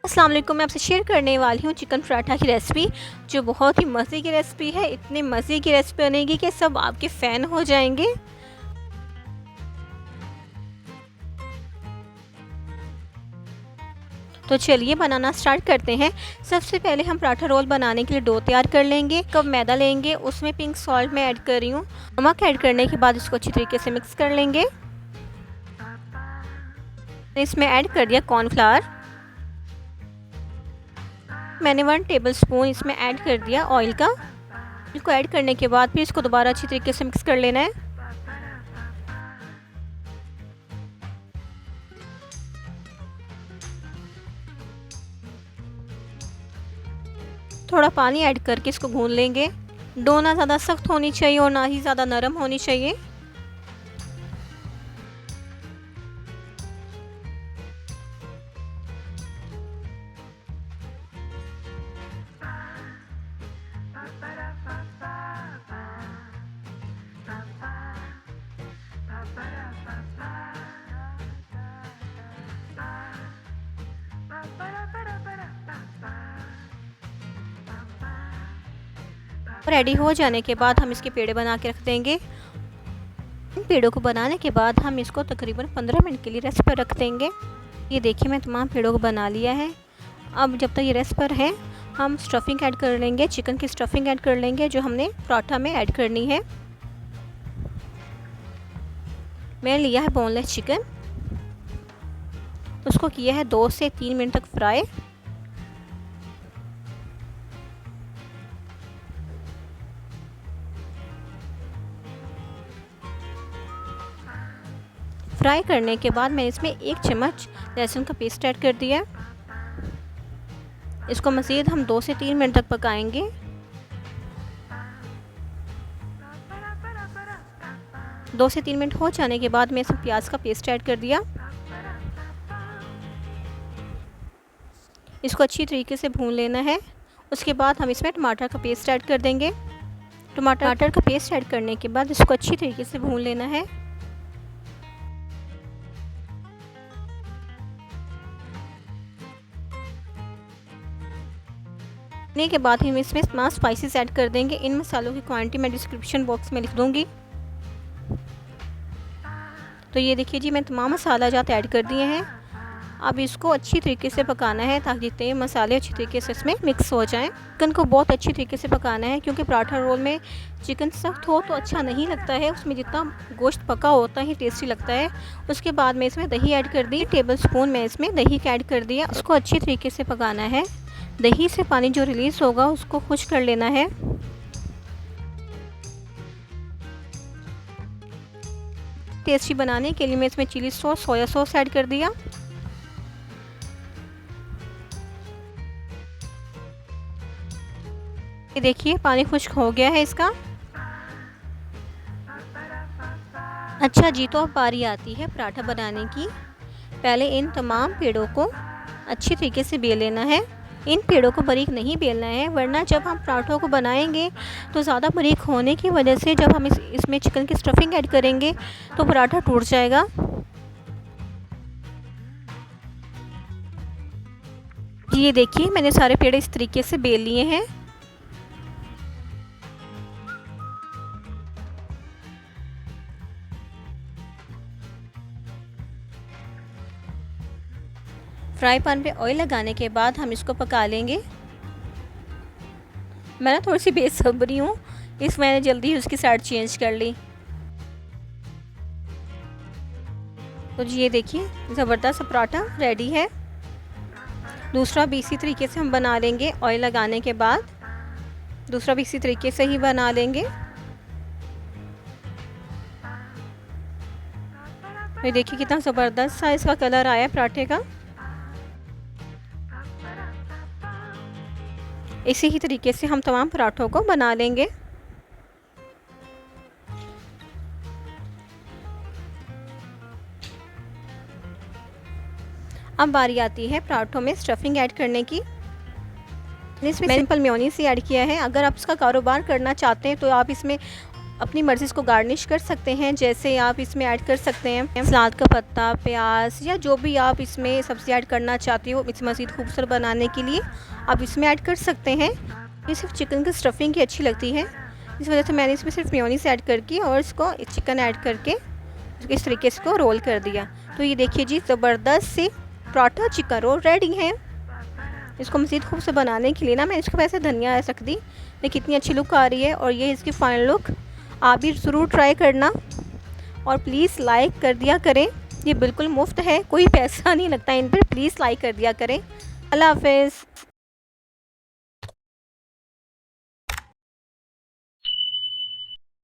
अस्सलाम वालेकुम। मैं आपसे शेयर करने वाली हूँ चिकन पराठा की रेसिपी, जो बहुत ही मज़े की रेसिपी है। इतने मज़े की रेसिपी बनेगी कि सब आपके फ़ैन हो जाएंगे। तो चलिए बनाना स्टार्ट करते हैं। सबसे पहले हम पराठा रोल बनाने के लिए डो तैयार कर लेंगे। कप मैदा लेंगे, उसमें पिंक सॉल्ट मैं ऐड कर रही हूँ। नमक ऐड करने के बाद इसको अच्छी तरीके से मिक्स कर लेंगे। इसमें ऐड कर दिया कॉर्नफ्लावर। मैंने 1 टेबलस्पून इसमें ऐड कर दिया ऑयल का। इसको ऐड करने के बाद फिर इसको दोबारा अच्छी तरीके से मिक्स कर लेना है। थोड़ा पानी ऐड करके इसको गूंद लेंगे। डो ना ज़्यादा सख्त होनी चाहिए और ना ही ज़्यादा नरम होनी चाहिए। रेडी हो जाने के बाद हम इसके पेड़े बना के रख देंगे। इन पेड़ों को बनाने के बाद हम इसको तकरीबन 15 मिनट के लिए रेस्ट पर रख देंगे। ये देखिए मैं तमाम पेड़ों को बना लिया है। अब जब तक ये रेस्ट पर है हम स्टफिंग ऐड कर लेंगे। चिकन की स्टफिंग ऐड कर लेंगे जो हमने पराठा में ऐड करनी है। मैंने लिया है बोनलेस चिकन, उसको किया है 2 से 3 मिनट तक फ्राई। फ्राई करने के बाद मैंने इसमें 1 चम्मच लहसुन का पेस्ट ऐड कर दिया। इसको मज़ीद हम 2 से 3 मिनट तक पकाएंगे। दो से 3 मिनट हो जाने के बाद मैं इसमें प्याज का पेस्ट ऐड कर दिया। इसको अच्छी तरीके से भून लेना है। उसके बाद हम इसमें टमाटर का पेस्ट ऐड कर देंगे। टमाटर का पेस्ट ऐड करने के बाद इसको अच्छी तरीके से भून लेना है। के बाद हम इसमें तमाम स्पाइसेस ऐड कर देंगे। इन मसालों की क्वांटिटी मैं डिस्क्रिप्शन बॉक्स में लिख दूंगी। तो ये देखिए जी, मैं तमाम मसाला जात ऐड कर दिए हैं। अब इसको अच्छी तरीके से पकाना है ताकि जितने मसाले अच्छी तरीके से इसमें मिक्स हो जाएं। चिकन को बहुत अच्छी तरीके से पकाना है क्योंकि पराठा रोल में चिकन सख्त हो तो अच्छा नहीं लगता है। उसमें जितना गोश्त पका होता है टेस्टी लगता है। उसके बाद मैं इसमें दही ऐड कर दी। टेबलस्पून मैं इसमें दही का ऐड कर दिया। इसको अच्छी तरीके से पकाना है। दही से पानी जो रिलीज़ होगा उसको खुश कर लेना है। टेस्टी बनाने के लिए मैं इसमें chilli sauce, soya sauce add कर दिया। ये देखिए पानी खुश्क हो गया है इसका। अच्छा जी, तो अब बारी आती है पराठा बनाने की। पहले इन तमाम पेड़ों को अच्छी तरीके से बेल लेना है। इन पेड़ों को बारीक नहीं बेलना है, वरना जब हम पराठों को बनाएंगे तो ज़्यादा बारीक होने की वजह से जब हम इसमें चिकन की स्टफिंग ऐड करेंगे तो पराठा टूट जाएगा। ये देखिए मैंने सारे पेड़ इस तरीके से बेल लिए हैं। फ्राई पैन पे ऑयल लगाने के बाद हम इसको पका लेंगे। मैं ना थोड़ी सी बेसब्री हूँ, इस मैंने जल्दी ही उसकी साइड चेंज कर ली। तो जी ये देखिए ज़बरदस्त पराठा रेडी है। दूसरा भी इसी तरीके से हम बना लेंगे। ऑयल लगाने के बाद दूसरा भी इसी तरीके से ही बना लेंगे। ये देखिए कितना ज़बरदस्त सा इसका कलर आया पराठे का। इसी ही तरीके से हम तमाम पराठों को बना लेंगे। अब बारी आती है पराठों में स्टफिंग ऐड करने की। इसमें सिंपल मेयोनीज ही ऐड किया है। अगर आप इसका कारोबार करना चाहते हैं तो आप इसमें अपनी मर्ज़ी इसको गार्निश कर सकते हैं। जैसे आप इसमें ऐड कर सकते हैं सलाद का पत्ता, प्याज या जो भी आप इसमें सब्ज़ी ऐड करना चाहते हो इसे मज़ीद खूबसूरत बनाने के लिए आप इसमें ऐड कर सकते हैं। ये सिर्फ चिकन की स्टफिंग की अच्छी लगती है, इस वजह से मैंने इसमें सिर्फ मेयोनीज़ ऐड करके और इसको चिकन ऐड करके इस तरीके से इसको रोल कर दिया। तो ये देखिए जी, ज़बरदस्त सी पराठा चिकन रोल रेडी है। इसको मज़ीद खूबसूरत बनाने के लिए ना मैं इसके वैसे धनिया रख दी, देखिए कितनी अच्छी लुक आ रही है। और ये इसकी फ़ाइनल लुक, आप भी ज़रूर ट्राई करना और प्लीज़ लाइक कर दिया करें। ये बिल्कुल मुफ्त है, कोई पैसा नहीं लगता इन पर, प्लीज़ लाइक कर दिया करें। अल्लाह हाफ़िज़।